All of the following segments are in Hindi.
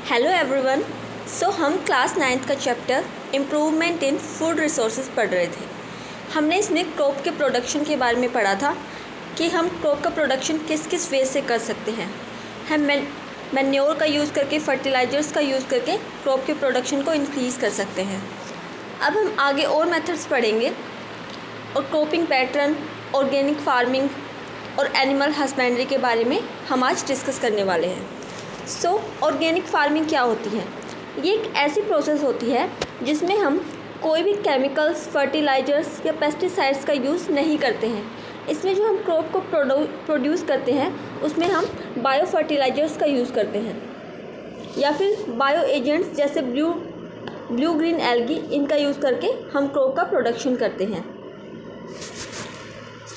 Hello everyone. हम क्लास 9th का chapter improvement in food resources पढ़ रहे थे। हमने इसमें क्रॉप के प्रोडक्शन के बारे में पढ़ा था कि हम क्रॉप का प्रोडक्शन किस किस वे से कर सकते हैं। हम मैन्योर का यूज़ करके, फर्टिलाइज़र्स का यूज़ करके क्रॉप के प्रोडक्शन को इंक्रीज़ कर सकते हैं। अब हम आगे और मेथड्स पढ़ेंगे और क्रॉपिंग पैटर्न, ऑर्गेनिक फार्मिंग और एनिमल हस्बेंड्री के बारे में हम आज डिस्कस करने वाले हैं। ऑर्गेनिक फार्मिंग क्या होती है? ये एक ऐसी प्रोसेस होती है जिसमें हम कोई भी केमिकल्स, फर्टिलाइज़र्स या पेस्टिसाइड्स का यूज़ नहीं करते हैं। इसमें जो हम क्रॉप को प्रोड्यूस करते हैं उसमें हम बायो फर्टिलाइज़र्स का यूज़ करते हैं या फिर बायो एजेंट्स जैसे ब्लू ग्रीन एल्गी, इनका यूज़ करके हम क्रॉप का प्रोडक्शन करते हैं।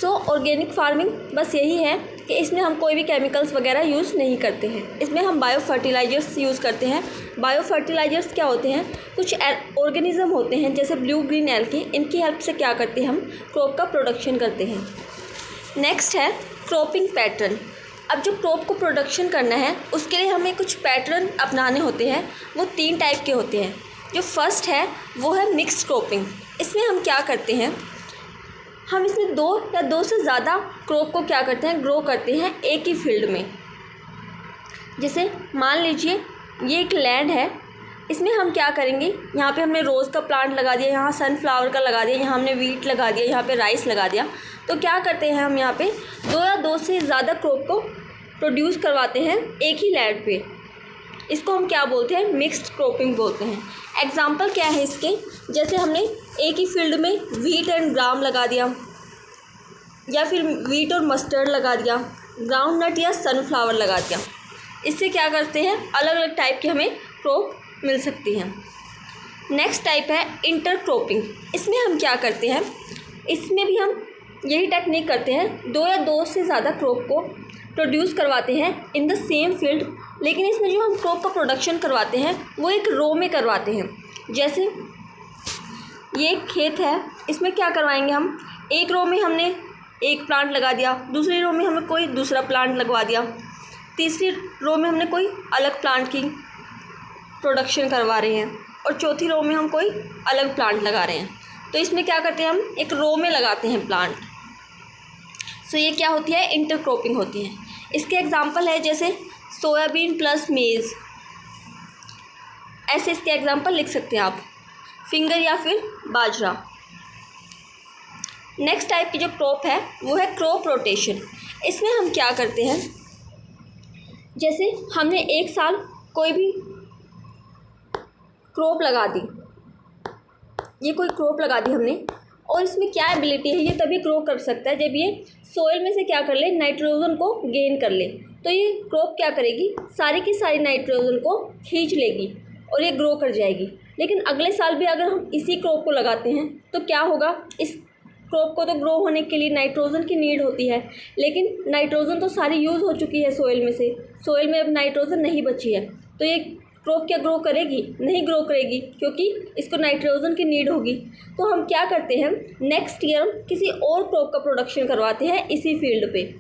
ऑर्गेनिक फार्मिंग बस यही है कि इसमें हम कोई भी केमिकल्स वगैरह यूज़ नहीं करते हैं। इसमें हम बायो फर्टिलाइज़र्स यूज़ करते हैं। बायो फर्टिलाइज़र्स क्या होते हैं? कुछ ऑर्गेनिज्म होते हैं जैसे ब्लू ग्रीन एल्गी, इनकी हेल्प से क्या करते हैं, हम क्रॉप का प्रोडक्शन करते हैं। नेक्स्ट है क्रॉपिंग पैटर्न। अब जो क्रॉप को प्रोडक्शन करना है उसके लिए हमें कुछ पैटर्न अपनाने होते हैं। वो 3 टाइप के होते हैं। जो फर्स्ट है वो है मिक्स्ड क्रॉपिंग। इसमें हम क्या करते हैं, हम इसमें 2 या 2 से ज़्यादा क्रॉप को क्या करते हैं, ग्रो करते हैं एक ही फील्ड में। जैसे मान लीजिए ये एक लैंड है, इसमें हम क्या करेंगे, यहाँ पे हमने रोज़ का प्लांट लगा दिया, यहाँ सनफ्लावर का लगा दिया, यहाँ हमने वीट लगा दिया, यहाँ पे राइस लगा दिया। तो क्या करते हैं, हम यहाँ पे 2 या 2 से ज़्यादा क्रॉप को प्रोड्यूस करवाते हैं एक ही लैंड पे। इसको हम क्या बोलते हैं, मिक्स्ड क्रॉपिंग बोलते हैं। एग्जाम्पल क्या है इसके, जैसे हमने एक ही फील्ड में वीट एंड ग्राम लगा दिया या फिर वीट और मस्टर्ड लगा दिया, ग्राउंड नट या सनफ्लावर लगा दिया। इससे क्या करते हैं, अलग अलग टाइप की हमें क्रॉप मिल सकती हैं। नेक्स्ट टाइप है इंटर क्रॉपिंग। इसमें हम क्या करते हैं, इसमें भी हम यही टेक्निक करते हैं, 2 या 2 से ज़्यादा क्रॉप को प्रोड्यूस करवाते हैं इन द सेम फील्ड। लेकिन इसमें जो हम क्रॉप का प्रोडक्शन करवाते हैं वो एक रो में करवाते हैं। जैसे ये एक खेत है, इसमें क्या करवाएंगे, हम एक रो में हमने एक प्लांट लगा दिया, दूसरी रो में हमें कोई दूसरा प्लांट लगवा दिया, तीसरी रो में हमने कोई अलग प्लांट की प्रोडक्शन करवा रहे हैं और चौथी रो में हम कोई अलग प्लांट लगा रहे हैं। तो इसमें क्या करते हैं, हम एक रो में लगाते हैं प्लांट। ये क्या होती है, इंटर क्रॉपिंग होती है। इसके एग्जाम्पल है जैसे सोयाबीन प्लस मेज़, ऐसे इसके एग्जाम्पल लिख सकते हैं आप, फिंगर या फिर बाजरा। नेक्स्ट टाइप की जो क्रॉप है वो है क्रॉप रोटेशन। इसमें हम क्या करते हैं, जैसे हमने एक साल कोई भी क्रॉप लगा दी, ये कोई क्रॉप लगा दी हमने, और इसमें क्या एबिलिटी है, ये तभी ग्रो कर सकता है जब ये सोइल में से क्या कर ले, नाइट्रोजन को गेन कर ले। तो ये क्रॉप क्या करेगी, सारी की सारी नाइट्रोजन को खींच लेगी और ये ग्रो कर जाएगी। लेकिन अगले साल भी अगर हम इसी क्रॉप को लगाते हैं तो क्या होगा, इस क्रॉप को तो ग्रो होने के लिए नाइट्रोजन की नीड होती है, लेकिन नाइट्रोजन तो सारी यूज़ हो चुकी है सोइल में से, सोइल में अब नाइट्रोजन नहीं बची है। तो ये क्रॉप क्या ग्रो करेगी, नहीं ग्रो करेगी, क्योंकि इसको नाइट्रोजन की नीड होगी। तो हम क्या करते हैं, नेक्स्ट ईयर हम किसी और क्रॉप का प्रोडक्शन करवाते हैं इसी फील्ड पे।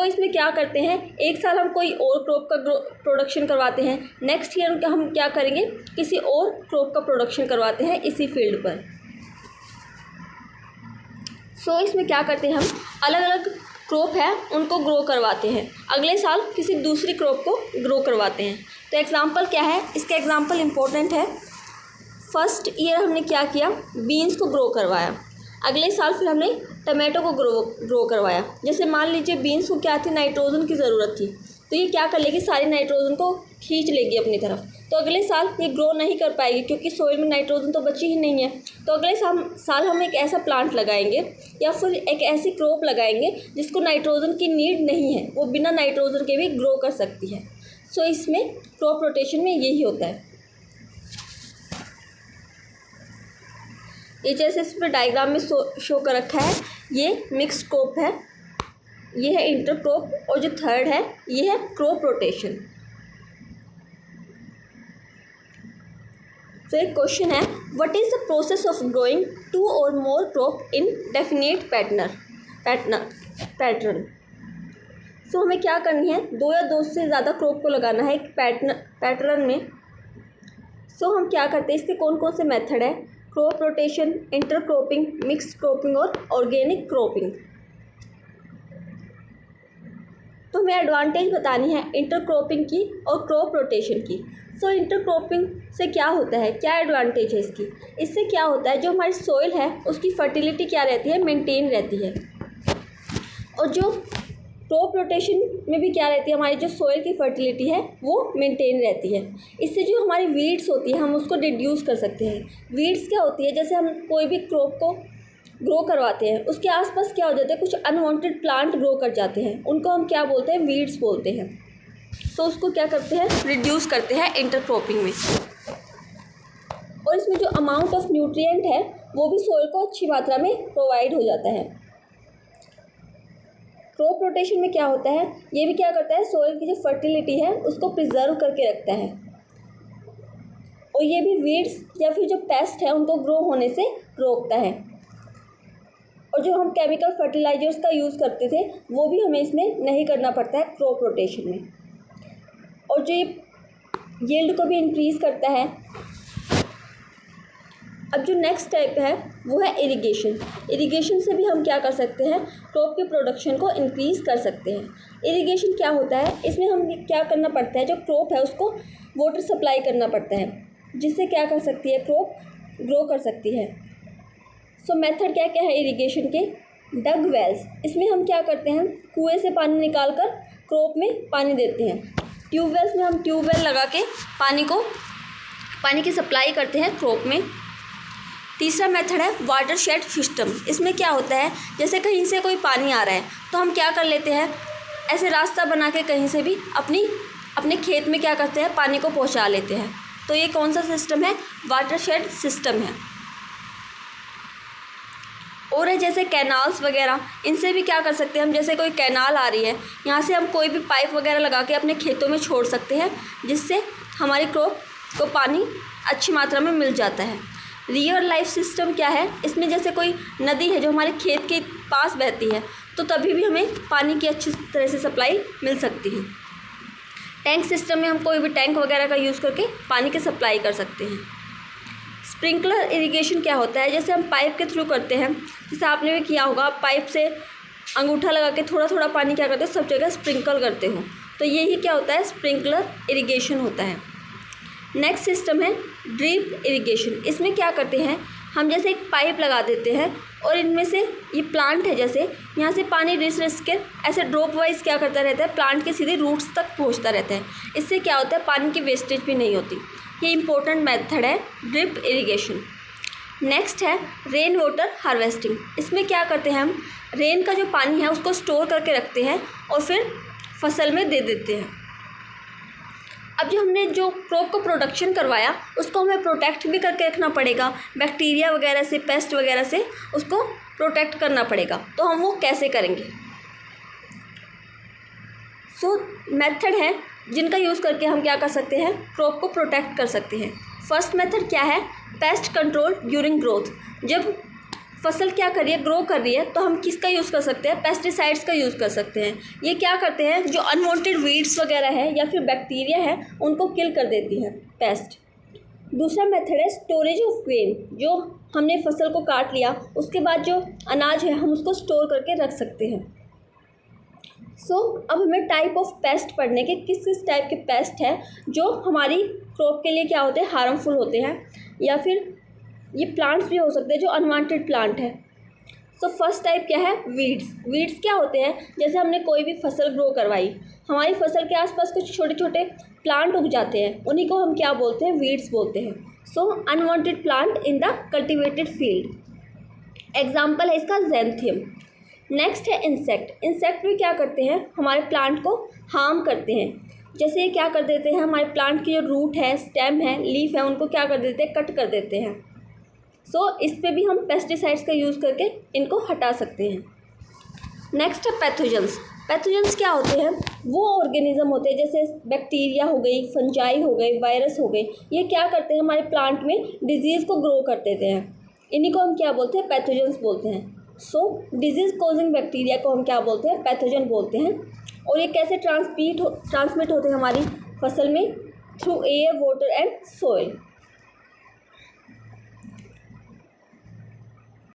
इसमें क्या करते हैं, एक साल हम कोई और क्रॉप का प्रोडक्शन करवाते हैं, नेक्स्ट ईयर हम क्या करेंगे, किसी और क्रॉप का प्रोडक्शन करवाते हैं इसी फील्ड पर। इसमें क्या करते हैं, हम अलग अलग क्रॉप है उनको ग्रो करवाते हैं, अगले साल किसी दूसरी क्रॉप को ग्रो करवाते हैं। तो एग्ज़ाम्पल क्या है, इसका एग्ज़ाम्पल इम्पोर्टेंट है। फर्स्ट ईयर हमने क्या किया, बीन्स को ग्रो करवाया, अगले साल फिर हमने टमाटो को ग्रो करवाया। जैसे मान लीजिए बीन्स को क्या थी, नाइट्रोजन की ज़रूरत थी, तो ये क्या कर लेगी, सारी नाइट्रोजन को खींच लेगी अपनी तरफ। तो अगले साल ये ग्रो नहीं कर पाएगी क्योंकि सोइल में नाइट्रोजन तो बची ही नहीं है। तो अगले साल हम एक ऐसा प्लांट लगाएंगे या फिर एक ऐसी क्रॉप लगाएंगे जिसको नाइट्रोजन की नीड नहीं है, वो बिना नाइट्रोजन के भी ग्रो कर सकती है। इसमें क्रॉप रोटेशन में यही होता है। ये जैसे इस पर डायग्राम में शो कर रखा है, ये मिक्स्ड क्रॉप है, ये है इंटर क्रॉप, और जो थर्ड है ये है क्रॉप रोटेशन। एक क्वेश्चन है, what is the process of growing 2 और more crop in definite pattern. So हमें क्या करनी है, 2 या 2 से ज़्यादा क्रॉप को लगाना है एक पैटर्न में। सो हम क्या करते हैं, इसके कौन कौन से मेथड है, crop rotation, intercropping, mixed cropping और ऑर्गेनिक क्रॉपिंग। तो हमें एडवांटेज बतानी है इंटरक्रॉपिंग की और क्रॉप रोटेशन की। सो इंटरक्रॉपिंग से क्या होता है, क्या एडवांटेज है इसकी, इससे क्या होता है, जो हमारी सॉइल है उसकी फर्टिलिटी क्या रहती है, मेंटेन रहती है। और जो क्रॉप रोटेशन में भी क्या रहती है, हमारी जो सॉइल की फर्टिलिटी है वो मेंटेन रहती है। इससे जो हमारी वीड्स होती है हम उसको रिड्यूस कर सकते हैं। वीड्स क्या होती है, जैसे हम कोई भी क्रॉप को ग्रो करवाते हैं उसके आसपास क्या हो जाता है, कुछ अनवांटेड प्लांट ग्रो कर जाते हैं, उनको हम क्या बोलते हैं, वीड्स बोलते हैं। सो उसको क्या करते हैं, रिड्यूस करते हैं इंटरक्रॉपिंग में। और इसमें जो अमाउंट ऑफ न्यूट्रिएंट है वो भी सॉइल को अच्छी मात्रा में प्रोवाइड हो जाता है। क्रॉप रोटेशन में क्या होता है, ये भी क्या करता है, सॉइल की जो फर्टिलिटी है उसको प्रिजर्व करके रखता है, और ये भी वीड्स या फिर जो पेस्ट है उनको ग्रो होने से रोकता है। और जो हम केमिकल फर्टिलाइजर्स का यूज़ करते थे वो भी हमें इसमें नहीं करना पड़ता है क्रॉप रोटेशन में। और जो यील्ड को भी इंक्रीज़ करता है। अब जो नेक्स्ट टाइप है वो है इरिगेशन। इरिगेशन से भी हम क्या कर सकते हैं, क्रॉप के प्रोडक्शन को इंक्रीज़ कर सकते हैं। इरिगेशन क्या होता है, इसमें हम क्या करना पड़ता है, जो क्रॉप है उसको वाटर सप्लाई करना पड़ता है, जिससे क्या कर सकती है, क्रॉप ग्रो कर सकती है। सो मेथड क्या क्या है इरिगेशन के, डग वेल्स, इसमें हम क्या करते हैं, कुएं से पानी निकाल कर क्रॉप में पानी देते हैं। ट्यूबवेल्स में हम ट्यूबवेल लगा के पानी की सप्लाई करते हैं क्रॉप में। तीसरा मेथड है वाटर शेड सिस्टम। इसमें क्या होता है, जैसे कहीं से कोई पानी आ रहा है तो हम क्या कर लेते हैं, ऐसे रास्ता बना के कहीं से भी अपने खेत में क्या करते हैं, पानी को पहुंचा लेते हैं। तो ये कौन सा सिस्टम है, वाटर शेड सिस्टम है। और है जैसे कैनाल्स वगैरह, इनसे भी क्या कर सकते हैं हम, जैसे कोई कैनाल आ रही है यहाँ से हम कोई भी पाइप वगैरह लगा के अपने खेतों में छोड़ सकते हैं, जिससे हमारी क्रॉप को पानी अच्छी मात्रा में मिल जाता है। रिवर लाइफ सिस्टम क्या है, इसमें जैसे कोई नदी है जो हमारे खेत के पास बहती है तो तभी भी हमें पानी की अच्छी तरह से सप्लाई मिल सकती है। टैंक सिस्टम में हम कोई भी टैंक वगैरह का यूज़ करके पानी की सप्लाई कर सकते हैं। स्प्रिंकलर इरिगेशन क्या होता है, जैसे हम पाइप के थ्रू करते हैं, जैसे आपने भी किया होगा, पाइप से अंगूठा लगा के थोड़ा थोड़ा पानी क्या करते हो, सब जगह स्प्रिंकल करते हो, तो यही क्या होता है, स्प्रिंकलर इरिगेशन होता है। नेक्स्ट सिस्टम है ड्रिप इरिगेशन। इसमें क्या करते हैं हम, जैसे एक पाइप लगा देते हैं और इनमें से ये प्लांट है, जैसे यहाँ से पानी रिस के ऐसे ड्रॉप वाइज क्या करता रहता है, प्लांट के सीधे रूट्स तक पहुँचता रहता है। इससे क्या होता है, पानी की वेस्टेज भी नहीं होती। ये इंपॉर्टेंट मेथड है ड्रिप इरिगेशन। नेक्स्ट है रेन वाटर हार्वेस्टिंग। इसमें क्या करते हैं हम, रेन का जो पानी है उसको स्टोर करके रखते हैं और फिर फसल में दे देते हैं। अब जो हमने जो क्रॉप को प्रोडक्शन करवाया उसको हमें प्रोटेक्ट भी करके रखना पड़ेगा, बैक्टीरिया वगैरह से, पेस्ट वगैरह से उसको प्रोटेक्ट करना पड़ेगा। तो हम वो कैसे करेंगे, मेथड है जिनका यूज़ करके हम क्या कर सकते हैं, क्रॉप को प्रोटेक्ट कर सकते हैं। फर्स्ट मेथड क्या है, पेस्ट कंट्रोल ड्यूरिंग ग्रोथ। जब फसल क्या कर रही है, ग्रो कर रही है, तो हम किसका यूज़ कर सकते हैं, पेस्टिसाइड्स का यूज़ कर सकते हैं। ये क्या करते हैं, जो अनवांटेड वीड्स वगैरह है या फिर बैक्टीरिया है उनको किल कर देती है पेस्ट। दूसरा मेथड है स्टोरेज ऑफ ग्रेन। जो हमने फसल को काट लिया उसके बाद जो अनाज है हम उसको स्टोर करके रख सकते हैं। अब हमें टाइप ऑफ पेस्ट पढ़ने के, किस किस टाइप के पेस्ट है जो हमारी क्रॉप के लिए क्या होते हैं, हार्मफुल होते हैं, या फिर ये प्लांट्स भी हो सकते हैं जो अनवांटेड प्लांट है। फर्स्ट टाइप क्या है, वीड्स। वीड्स क्या होते हैं, जैसे हमने कोई भी फसल ग्रो करवाई, हमारी फसल के आसपास कुछ छोटे छोटे प्लांट उग जाते हैं, उन्हीं को हम क्या बोलते हैं, वीड्स बोलते हैं। Unwanted plant in the cultivated field. Example है इसका ज़ैंथियम। नेक्स्ट है इंसेक्ट। इंसेक्ट भी क्या करते हैं, हमारे प्लांट को हार्म करते हैं। जैसे ये क्या कर देते हैं, हमारे प्लांट की जो रूट है, स्टेम है, लीफ है, उनको क्या कर देते हैं, कट कर देते हैं। इस पे भी हम पेस्टिसाइड्स का यूज़ करके इनको हटा सकते हैं। नेक्स्ट है पैथोजेंस। पैथोजेंस क्या होते हैं, वो ऑर्गेनिज्म होते हैं, जैसे बैक्टीरिया हो गई, फंजाई हो गए, वायरस हो गए, ये क्या करते हैं, हमारे प्लांट में डिजीज़ को ग्रो कर देते हैं। इन्हीं को हम क्या बोलते हैं, पैथोजेंस बोलते हैं। डिजीज़ कॉजिंग बैक्टीरिया को हम क्या बोलते हैं, पैथोजन बोलते हैं। और ये कैसे ट्रांसमिट होते हैं हमारी फसल में? Through air, water and soil.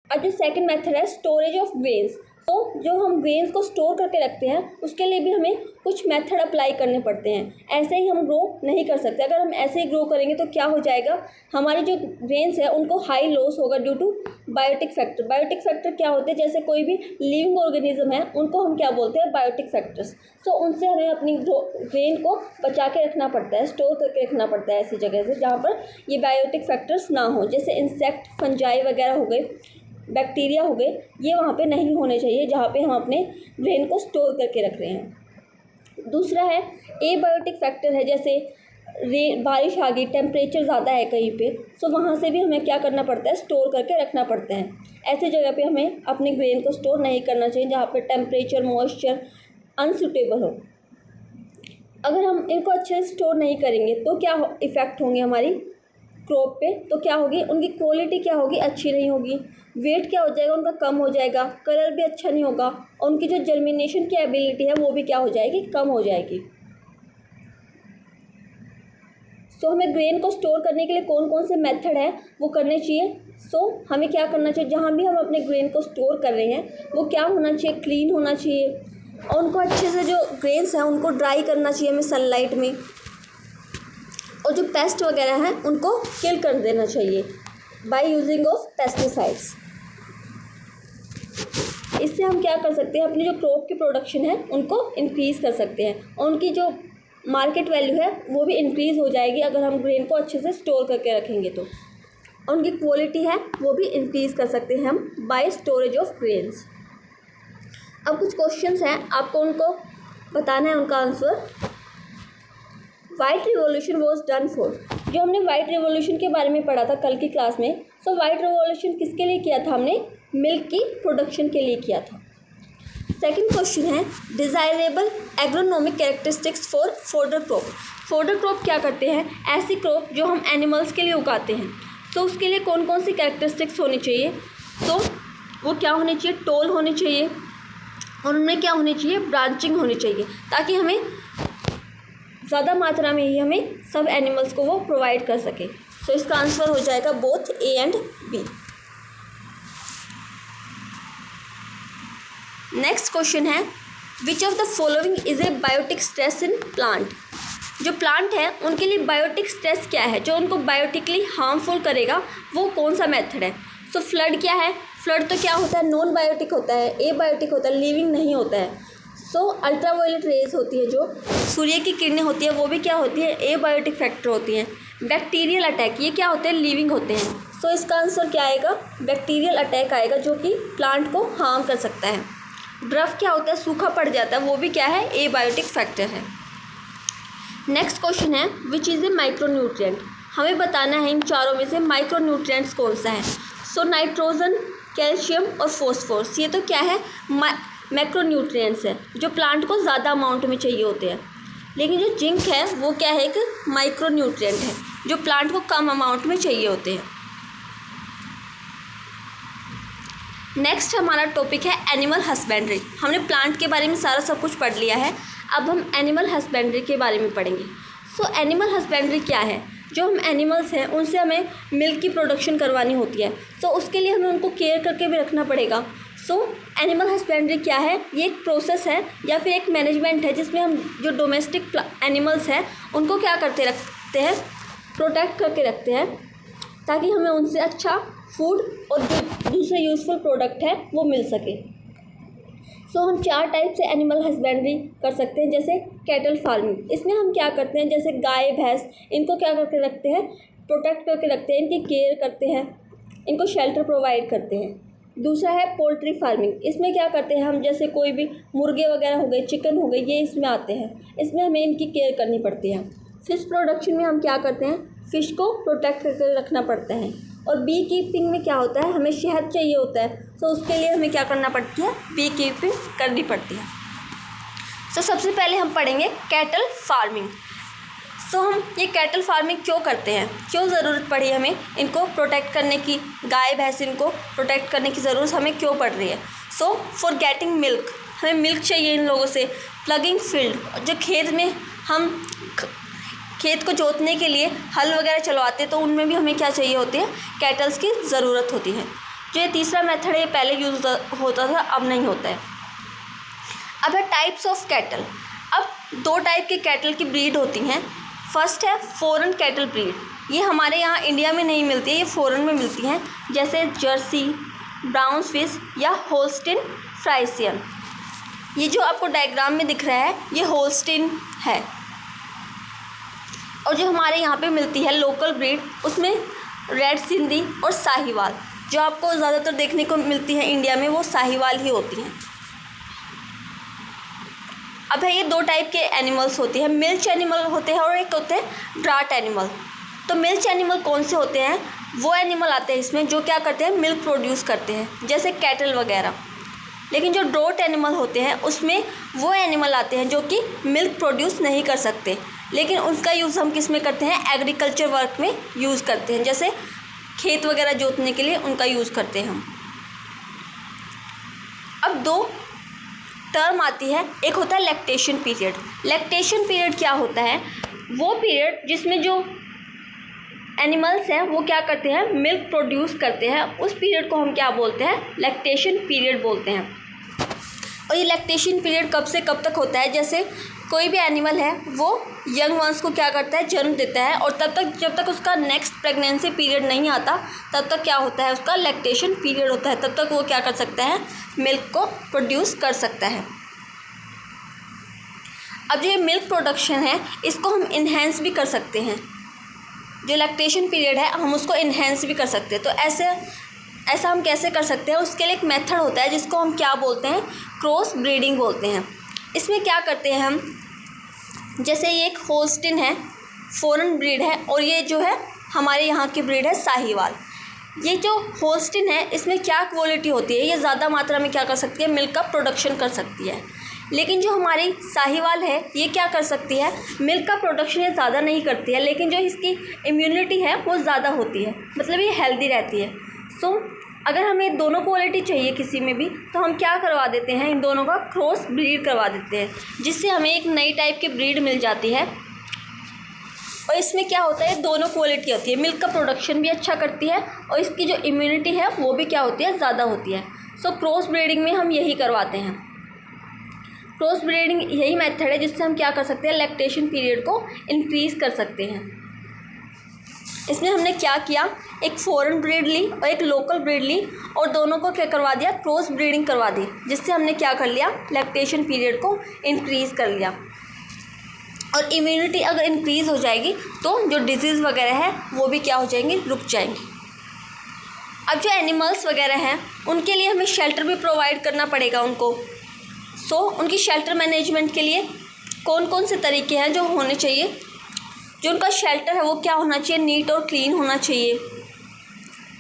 अब जो सेकंड मेथड है स्टोरेज ऑफ ग्रेन्स, तो जो हम ग्रेन्स को स्टोर करके रखते हैं उसके लिए भी हमें कुछ मेथड अप्लाई करने पड़ते हैं। ऐसे ही हम ग्रो नहीं कर सकते। अगर हम ऐसे ही ग्रो करेंगे तो क्या हो जाएगा, हमारी जो ग्रेन्स है उनको हाई लॉस होगा due to biotic factor. Biotic factor क्या होते हैं? जैसे कोई भी लिविंग ऑर्गेनिज्म है उनको हम क्या बोलते हैं? Biotic factors. तो उनसे हमें अपनी ग्रेन को बचा के रखना पड़ता है, स्टोर करके रखना पड़ता है ऐसी जगह से जहाँ पर ये बायोटिक फैक्टर्स ना हो। जैसे इंसेक्ट, फंजाई वगैरह हो गए, बैक्टीरिया हो गए, ये वहाँ पे नहीं होने चाहिए जहाँ पे हम अपने ग्रेन को स्टोर करके रख रहे हैं। दूसरा है एबायोटिक फैक्टर है, जैसे बारिश आ गई, टेम्परेचर ज़्यादा है कहीं पे, तो वहाँ से भी हमें क्या करना पड़ता है? स्टोर करके रखना पड़ता है। ऐसे जगह पे हमें अपने ग्रेन को स्टोर नहीं करना चाहिए जहाँ पे टेम्परेचर, मॉइस्चर अनसूटेबल हो। अगर हम इनको अच्छे से स्टोर नहीं करेंगे तो क्या इफ़ेक्ट होंगे हमारी क्रॉप पे? तो क्या होगी, उनकी क्वालिटी क्या होगी? अच्छी नहीं होगी। वेट क्या हो जाएगा उनका? कम हो जाएगा। कलर भी अच्छा नहीं होगा और उनकी जो जर्मिनेशन की एबिलिटी है वो भी क्या हो जाएगी? कम हो जाएगी। सो हमें ग्रेन को स्टोर करने के लिए कौन कौन से मेथड है वो करने चाहिए? सो हमें क्या करना चाहिए, जहाँ भी हम अपने ग्रेन को स्टोर कर रहे हैं वो क्या होना चाहिए? क्लीन होना चाहिए और उनको अच्छे से, जो ग्रेन्स हैं उनको ड्राई करना चाहिए हमें सनलाइट में, और जो पेस्ट वगैरह हैं उनको किल कर देना चाहिए बाय यूजिंग ऑफ पेस्टिसाइड्स। इससे हम क्या कर सकते हैं? अपनी जो क्रॉप की प्रोडक्शन है उनको इंक्रीज़ कर सकते हैं और उनकी जो मार्केट वैल्यू है वो भी इंक्रीज़ हो जाएगी अगर हम ग्रेन को अच्छे से स्टोर करके रखेंगे तो। और उनकी क्वालिटी है वो भी इंक्रीज़ कर सकते हैं हम बाय स्टोरेज ऑफ ग्रेन्स। अब कुछ क्वेश्चंस हैं, आपको उनको बताना है उनका answer. White revolution was done for, जो हमने वाइट रिवॉल्यूशन के बारे में पढ़ा था कल की क्लास में। सो वाइट रिवॉल्यूशन किसके लिए किया था? हमने मिल्क की प्रोडक्शन के लिए किया था। सेकंड क्वेश्चन है desirable agronomic characteristics for fodder crop. Fodder crop क्या करते हैं? ऐसी क्रॉप जो हम एनिमल्स के लिए उगाते हैं। तो उसके लिए कौन कौन सी कैरेक्टरिस्टिक्स होनी चाहिए? तो वो क्या होनी चाहिए? टॉल होनी चाहिए और उनमें क्या होनी चाहिए? ब्रांचिंग होनी चाहिए, ताकि हमें ज़्यादा मात्रा में ही हमें सब एनिमल्स को वो प्रोवाइड कर सके। सो इसका आंसर हो जाएगा both A and B. Next question है which of the following is a biotic stress in plant. जो प्लांट है उनके लिए बायोटिक स्ट्रेस क्या है, जो उनको बायोटिकली हार्मफुल करेगा, वो कौन सा मेथड है? सो फ्लड क्या है? फ्लड तो क्या होता है? नॉन बायोटिक होता है, ए बायोटिक होता है, लिविंग नहीं होता है। सो अल्ट्रावायलेट रेज होती है, जो सूर्य की किरणें होती है, वो भी क्या होती है? ए बायोटिक फैक्टर होती हैं। बैक्टीरियल अटैक, ये क्या होते हैं? लिविंग होते हैं। सो इसका आंसर क्या आएगा? बैक्टीरियल अटैक आएगा, जो कि प्लांट को हार्म कर सकता है। ड्रफ क्या होता है? सूखा पड़ जाता है, वो भी क्या है? ए बायोटिक फैक्टर है। नेक्स्ट क्वेश्चन है विच इज़ ए माइक्रोन्यूट्रिएंट। हमें बताना है इन चारों में से माइक्रोन्यूट्रिएंट्स कौन सा है। सो नाइट्रोजन, कैल्शियम और फॉस्फोरस, ये तो क्या है? मैक्रोन्यूट्रिएंट्स है, जो प्लांट को ज़्यादा अमाउंट में चाहिए होते हैं। लेकिन जो जिंक है वो क्या है? एक माइक्रोन्यूट्रिएंट है, जो प्लांट को कम अमाउंट में चाहिए होते हैं। नेक्स्ट हमारा टॉपिक है एनिमल हस्बेंड्री। हमने प्लांट के बारे में सारा सब कुछ पढ़ लिया है, अब हम एनिमल हस्बेंड्री के बारे में पढ़ेंगे। सो एनिमल हस्बेंड्री क्या है? जो हम एनिमल्स हैं उनसे हमें मिल्क की प्रोडक्शन करवानी होती है, तो उसके लिए हमें उनको केयर करके भी रखना पड़ेगा। सो एनिमल हस्बेंड्री क्या है? ये एक प्रोसेस है या फिर एक मैनेजमेंट है जिसमें हम जो डोमेस्टिक एनिमल्स हैं उनको क्या करते रखते हैं? प्रोटेक्ट करके रखते हैं, ताकि हमें उनसे अच्छा फूड और जो दूसरे यूज़फुल प्रोडक्ट है वो मिल सके। सो हम 4 टाइप से एनिमल हस्बेंड्री कर सकते हैं। जैसे कैटल फार्मिंग, इसमें हम क्या करते हैं? जैसे गाय, भैंस, इनको क्या करके रखते हैं? प्रोटेक्ट करके रखते हैं, इनकी केयर करते हैं, इनको शेल्टर प्रोवाइड करते हैं। दूसरा है पोल्ट्री फार्मिंग, इसमें क्या करते हैं हम? जैसे कोई भी मुर्गे वगैरह हो गए, चिकन हो गए, ये इसमें आते हैं, इसमें हमें इनकी केयर करनी पड़ती है। फिश प्रोडक्शन में हम क्या करते हैं? फ़िश को प्रोटेक्ट करके रखना पड़ता है। और बी कीपिंग में क्या होता है? हमें शहद चाहिए होता है, तो उसके लिए हमें क्या करना पड़ती है? बी कीपिंग करनी पड़ती है। तो सबसे पहले हम पढ़ेंगे कैटल फार्मिंग। सो हम ये कैटल फार्मिंग क्यों करते हैं, क्यों ज़रूरत पड़ी हमें इनको प्रोटेक्ट करने की, गाय भैंस इनको प्रोटेक्ट करने की ज़रूरत हमें क्यों पड़ रही है? सो फॉर गेटिंग मिल्क, हमें मिल्क चाहिए इन लोगों से, प्लगिंग फील्ड, जो खेत में हम खेत को जोतने के लिए हल वगैरह चलवाते हैं तो उनमें भी हमें क्या चाहिए होती है, कैटल्स की ज़रूरत होती है। जो ये तीसरा मेथड है ये पहले यूज़ होता था, अब नहीं होता है। अब है टाइप्स ऑफ कैटल। अब 2 टाइप के कैटल की ब्रीड होती हैं। फर्स्ट है फॉरेन कैटल ब्रीड, ये हमारे यहाँ इंडिया में नहीं मिलती है, ये फॉरेन में मिलती हैं, जैसे जर्सी, ब्राउन स्विस या होल्स्टीन फ्राइसियन। ये जो आपको डायग्राम में दिख रहा है ये होल्स्टीन है। और जो हमारे यहाँ पे मिलती है लोकल ब्रीड, उसमें रेड सिंधी और साहिवाल, जो आपको ज़्यादातर देखने को मिलती है इंडिया में, वो साहिवाल ही होती हैं। अब है ये 2 टाइप के एनिमल्स होते हैं, मिल्च एनिमल होते हैं और एक होते हैं ड्राट एनिमल। तो मिल्च एनिमल कौन से होते हैं, वो एनिमल आते हैं इसमें जो क्या करते हैं, मिल्क प्रोड्यूस करते हैं, जैसे कैटल वगैरह। लेकिन जो ड्राट एनिमल होते हैं उसमें वो एनिमल आते हैं जो कि मिल्क प्रोड्यूस नहीं कर सकते, लेकिन उनका यूज़ हम किस में करते हैं, एग्रीकल्चर वर्क में यूज़ करते हैं, जैसे खेत वगैरह जोतने के लिए उनका यूज़ करते हैं हम। अब 2 टर्म आती है, एक होता है लैक्टेशन पीरियड। लैक्टेशन पीरियड क्या होता है, वो पीरियड जिसमें जो एनिमल्स हैं वो क्या करते हैं, मिल्क प्रोड्यूस करते हैं, उस पीरियड को हम क्या बोलते हैं, लैक्टेशन पीरियड बोलते हैं। और ये लैक्टेशन पीरियड कब से कब तक होता है, जैसे कोई भी एनिमल है वो यंग वंस को क्या करता है, जन्म देता है, और तब तक जब तक उसका नेक्स्ट प्रेगनेंसी पीरियड नहीं आता तब तक क्या होता है, उसका लैक्टेशन पीरियड होता है, तब तक वो क्या कर सकता है, मिल्क को प्रोड्यूस कर सकता है। अब जो ये मिल्क प्रोडक्शन है इसको हम इन्हेंस भी कर सकते हैं, जो लैक्टेशन पीरियड है हम उसको इन्हेंस भी कर सकते हैं। तो ऐसा हम कैसे कर सकते हैं, उसके लिए एक मेथड होता है जिसको हम क्या बोलते हैं, क्रॉस ब्रीडिंग बोलते हैं। इसमें क्या करते हैं हम, जैसे ये एक होल्स्टीन है, फॉरेन ब्रीड है, और ये जो है हमारे यहाँ की ब्रीड है साहिवाल। ये जो होल्स्टीन है इसमें क्या क्वालिटी होती है, ये ज़्यादा मात्रा में क्या कर सकती है, मिल्क का प्रोडक्शन कर सकती है। लेकिन जो हमारी साहिवाल है ये क्या कर सकती है, मिल्क का प्रोडक्शन ये ज़्यादा नहीं करती है, लेकिन जो इसकी इम्यूनिटी है वो ज़्यादा होती है, मतलब ये हेल्दी रहती है। सो अगर हमें दोनों क्वालिटी चाहिए किसी में भी तो हम क्या करवा देते हैं, इन दोनों का क्रॉस ब्रीड करवा देते हैं, जिससे हमें एक नई टाइप की ब्रीड मिल जाती है। और इसमें क्या होता है, दोनों क्वालिटी होती है, मिल्क का प्रोडक्शन भी अच्छा करती है और इसकी जो इम्यूनिटी है वो भी क्या होती है, ज़्यादा होती है। सो क्रॉस ब्रीडिंग में हम यही करवाते हैं। क्रॉस ब्रीडिंग यही मेथड है जिससे हम क्या कर सकते हैं, लैक्टेशन पीरियड को इंक्रीज़ कर सकते हैं। इसमें हमने क्या किया, एक फॉरेन ब्रीड ली और एक लोकल ब्रीड ली और दोनों को क्या करवा दिया, क्रॉस ब्रीडिंग करवा दी, जिससे हमने क्या कर लिया, लैक्टेशन पीरियड को इंक्रीज़ कर लिया। और इम्यूनिटी अगर इंक्रीज़ हो जाएगी तो जो डिजीज़ वगैरह है वो भी क्या हो जाएंगे, रुक जाएंगे। अब जो एनिमल्स वगैरह हैं उनके लिए हमें शेल्टर भी प्रोवाइड करना पड़ेगा उनको। सो उनकी शेल्टर मैनेजमेंट के लिए कौन कौन से तरीके हैं जो होने चाहिए, जो उनका शेल्टर है वो क्या होना चाहिए, नीट और क्लीन होना चाहिए,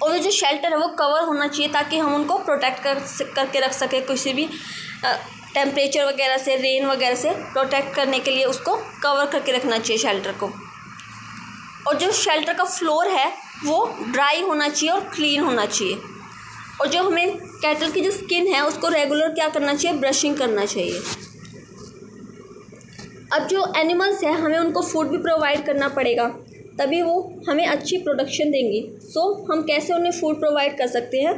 और जो शेल्टर है वो कवर होना चाहिए ताकि हम उनको प्रोटेक्ट करके रख सकें, किसी भी टेम्परेचर वगैरह से, रेन वगैरह से प्रोटेक्ट करने के लिए उसको कवर करके रखना चाहिए शेल्टर को। और जो शेल्टर का फ्लोर है वो ड्राई होना चाहिए और क्लीन होना चाहिए। और जो हमें कैटल की जो स्किन है उसको रेगुलर क्या करना चाहिए, ब्रशिंग करना चाहिए। अब जो एनिमल्स हैं हमें उनको फूड भी प्रोवाइड करना पड़ेगा, तभी वो हमें अच्छी प्रोडक्शन देंगी। सो हम कैसे उन्हें फूड प्रोवाइड कर सकते हैं,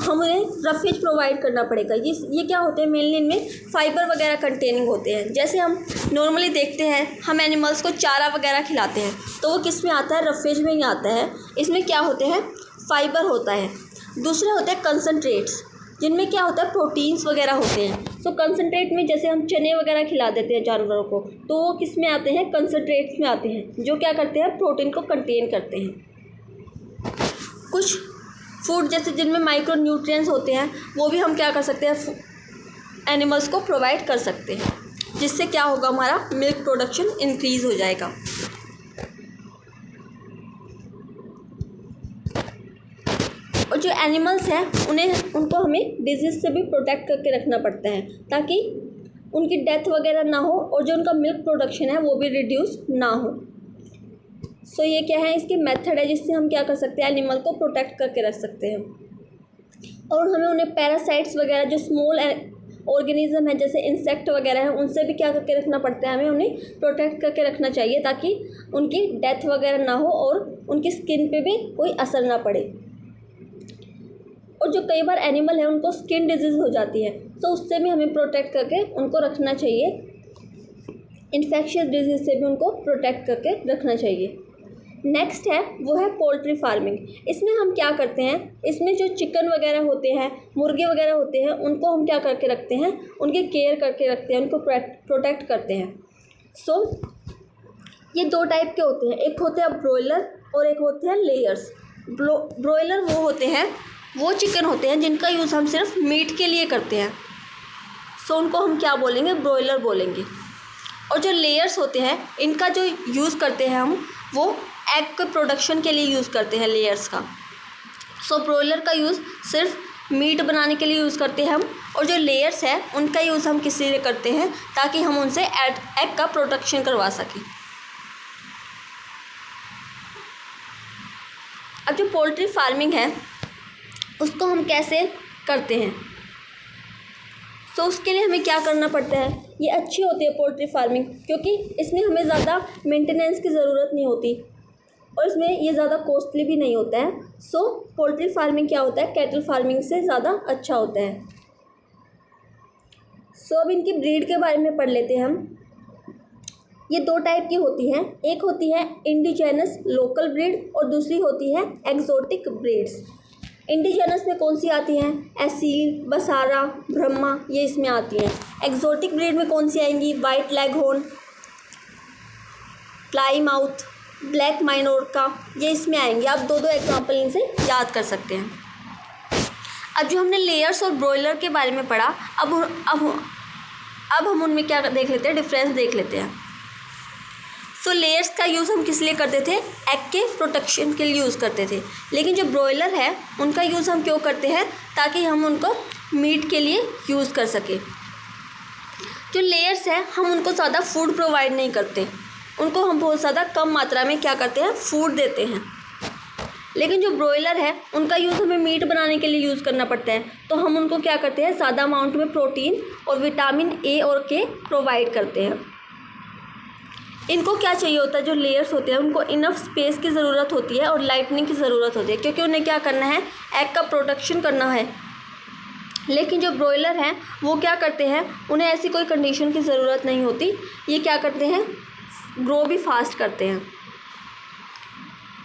हम उन्हें रफेज प्रोवाइड करना पड़ेगा। ये क्या होते हैं, मेनली इनमें फाइबर वगैरह कंटेनिंग होते हैं। जैसे हम नॉर्मली देखते हैं हम एनिमल्स को चारा वगैरह खिलाते हैं तो वो किस में आता है, रफेज में ही आता है। इसमें क्या होते हैं, फाइबर होता है। दूसरे होते हैं कंसनट्रेट्स, जिनमें क्या होता है, प्रोटीन्स वगैरह होते हैं। कंसनट्रेट में जैसे हम चने वगैरह खिला देते हैं जानवरों को तो वो किस में आते हैं, कंसनट्रेट्स में आते हैं, जो क्या करते हैं, प्रोटीन को कंटेन करते हैं। कुछ फूड जैसे जिनमें माइक्रो न्यूट्रिएंट्स होते हैं वो भी हम क्या कर सकते हैं, एनिमल्स को प्रोवाइड कर सकते हैं, जिससे क्या होगा, हमारा मिल्क प्रोडक्शन इंक्रीज़ हो जाएगा। और जो एनिमल्स हैं उनको हमें डिजीज़ से भी प्रोटेक्ट करके रखना पड़ता है ताकि उनकी डेथ वगैरह ना हो और जो उनका मिल्क प्रोडक्शन है वो भी रिड्यूस ना हो। ये क्या है, इसके मेथड है जिससे हम क्या कर सकते हैं, एनिमल को प्रोटेक्ट करके रख सकते हैं। और हमें उन्हें पैरासाइट्स वगैरह जो स्मॉल ऑर्गेनिज्म है जैसे इंसेक्ट वगैरह है, उनसे भी क्या करके रखना पड़ता है, हमें उन्हें प्रोटेक्ट करके रखना चाहिए ताकि उनकी डेथ वगैरह ना हो और उनकी स्किन पे भी कोई असर ना पड़े। और जो कई बार एनिमल है उनको स्किन डिजीज़ हो जाती है, तो उससे भी हमें प्रोटेक्ट करके उनको रखना चाहिए, इन्फेक्शियस डिजीज़ से भी उनको प्रोटेक्ट करके रखना चाहिए। नेक्स्ट है वो है पोल्ट्री फार्मिंग। इसमें हम क्या करते हैं, इसमें जो चिकन वगैरह होते हैं, मुर्गे वगैरह होते हैं, उनको हम क्या करके रखते हैं, उनकी केयर करके रखते हैं, उनको प्रोटेक्ट करते हैं। सो ये दो टाइप के होते हैं, एक होते हैं ब्रॉयलर और एक होते हैं लेयर्स। ब्रॉयलर वो होते हैं, वो चिकन होते हैं जिनका यूज़ हम सिर्फ मीट के लिए करते हैं, सो उनको हम क्या बोलेंगे, ब्रॉयलर बोलेंगे। और जो लेयर्स होते हैं इनका जो यूज़ करते हैं हम, वो एग के प्रोडक्शन के लिए यूज़ करते हैं लेयर्स का। सो ब्रॉयलर का यूज़ सिर्फ मीट बनाने के लिए यूज़ करते हैं हम, और जो लेयर्स है उनका यूज़ हम किस लिए करते हैं, ताकि हम उनसे एग का प्रोडक्शन करवा सकें। अब जो पोल्ट्री फार्मिंग है उसको हम कैसे करते हैं, तो उसके लिए हमें क्या करना पड़ता है। ये अच्छी होती है पोल्ट्री फार्मिंग क्योंकि इसमें हमें ज़्यादा मेंटेनेंस की ज़रूरत नहीं होती और इसमें ये ज़्यादा कॉस्टली भी नहीं होता है। सो पोल्ट्री फार्मिंग क्या होता है, कैटल फार्मिंग से ज़्यादा अच्छा होता है। सो अब इनकी ब्रीड के बारे में पढ़ लेते हैं हम। ये दो टाइप की होती हैं, एक होती है इंडिजेनस लोकल ब्रीड और दूसरी होती है एक्जोटिक ब्रीड्स। इंडिजेनस में कौन सी आती हैं, एसील, बसारा, ब्रह्मा, ये इसमें आती हैं। एक्जोटिक ब्रीड में कौन सी आएंगी, वाइट लेगहॉर्न, प्लाईमाउथ, ब्लैक माइनोर्का, ये इसमें आएंगे। आप दो दो एग्जांपल इनसे याद कर सकते हैं। अब जो हमने लेयर्स और ब्रॉयलर के बारे में पढ़ा, अब हम उनमें क्या देख लेते हैं, डिफरेंस देख लेते हैं। सो लेयर्स का यूज़ हम किस लिए करते थे, एग के प्रोटेक्शन के लिए यूज़ करते थे, लेकिन जो ब्रॉयलर है उनका यूज़ हम क्यों करते हैं, ताकि हम उनको मीट के लिए यूज़ कर सकें। जो लेयर्स है हम उनको ज़्यादा फूड प्रोवाइड नहीं करते, उनको हम बहुत ज़्यादा कम मात्रा में क्या करते हैं, फूड देते हैं। लेकिन जो ब्रॉयलर है उनका यूज़ हमें मीट बनाने के लिए यूज़ करना पड़ता है, तो हम उनको क्या करते हैं, ज़्यादा अमाउंट में प्रोटीन और विटामिन ए और के प्रोवाइड करते हैं। इनको क्या चाहिए होता है, जो लेयर्स होते हैं उनको इनफ स्पेस की ज़रूरत होती है और लाइटनिंग की ज़रूरत होती है, क्योंकि उन्हें क्या करना है, एग का प्रोडक्शन करना है। लेकिन जो ब्रॉयलर हैं वो क्या करते हैं, उन्हें ऐसी कोई कंडीशन की ज़रूरत नहीं होती, ये क्या करते हैं, ग्रो भी फास्ट करते हैं।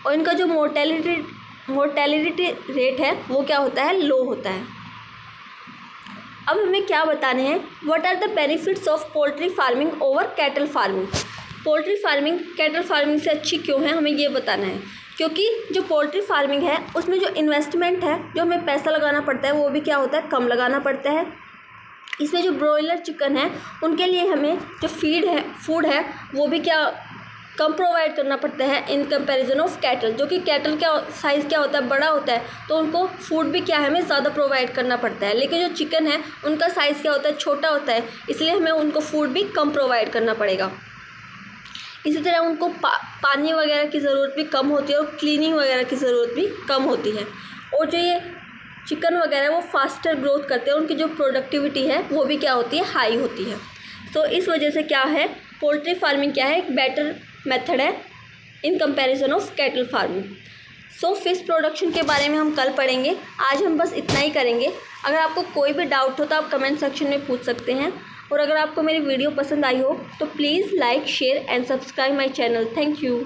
और इनका जो मोर्टेलिटी रेट है वो क्या होता है, लो होता है। अब हमें क्या बताने हैं, what are the benefits of poultry farming over cattle farming. Poultry farming cattle farming से अच्छी क्यों है, हमें ये बताना है। क्योंकि जो पोल्ट्री फार्मिंग है उसमें जो इन्वेस्टमेंट है, जो हमें पैसा लगाना पड़ता है, वो भी क्या होता है, कम लगाना पड़ता है। इसमें जो ब्रॉयलर चिकन है उनके लिए हमें जो फूड है वो भी क्या कम प्रोवाइड करना पड़ता है इन कंपैरिजन ऑफ कैटल, जो कि कैटल का साइज़ क्या होता है, बड़ा होता है, तो उनको फूड भी क्या है, हमें ज़्यादा प्रोवाइड करना पड़ता है। लेकिन जो चिकन है उनका साइज़ क्या होता है, छोटा होता है, इसलिए हमें उनको फूड भी कम प्रोवाइड करना पड़ेगा। इसी तरह उनको पानी वगैरह की ज़रूरत भी कम होती है और क्लीनिंग वगैरह की ज़रूरत भी कम होती है। और जो ये चिकन वगैरह वो फास्टर ग्रोथ करते हैं, उनकी जो प्रोडक्टिविटी है वो भी क्या होती है, हाई होती है। तो इस वजह से क्या है, पोल्ट्री फार्मिंग क्या है, एक बेटर मेथड है in comparison of cattle farming. So fish production के बारे में हम कल पढ़ेंगे, आज हम बस इतना ही करेंगे। अगर आपको कोई भी डाउट हो तो आप कमेंट सेक्शन में पूछ सकते हैं। और अगर आपको मेरी वीडियो पसंद आई हो तो please like, share and subscribe my channel. Thank you.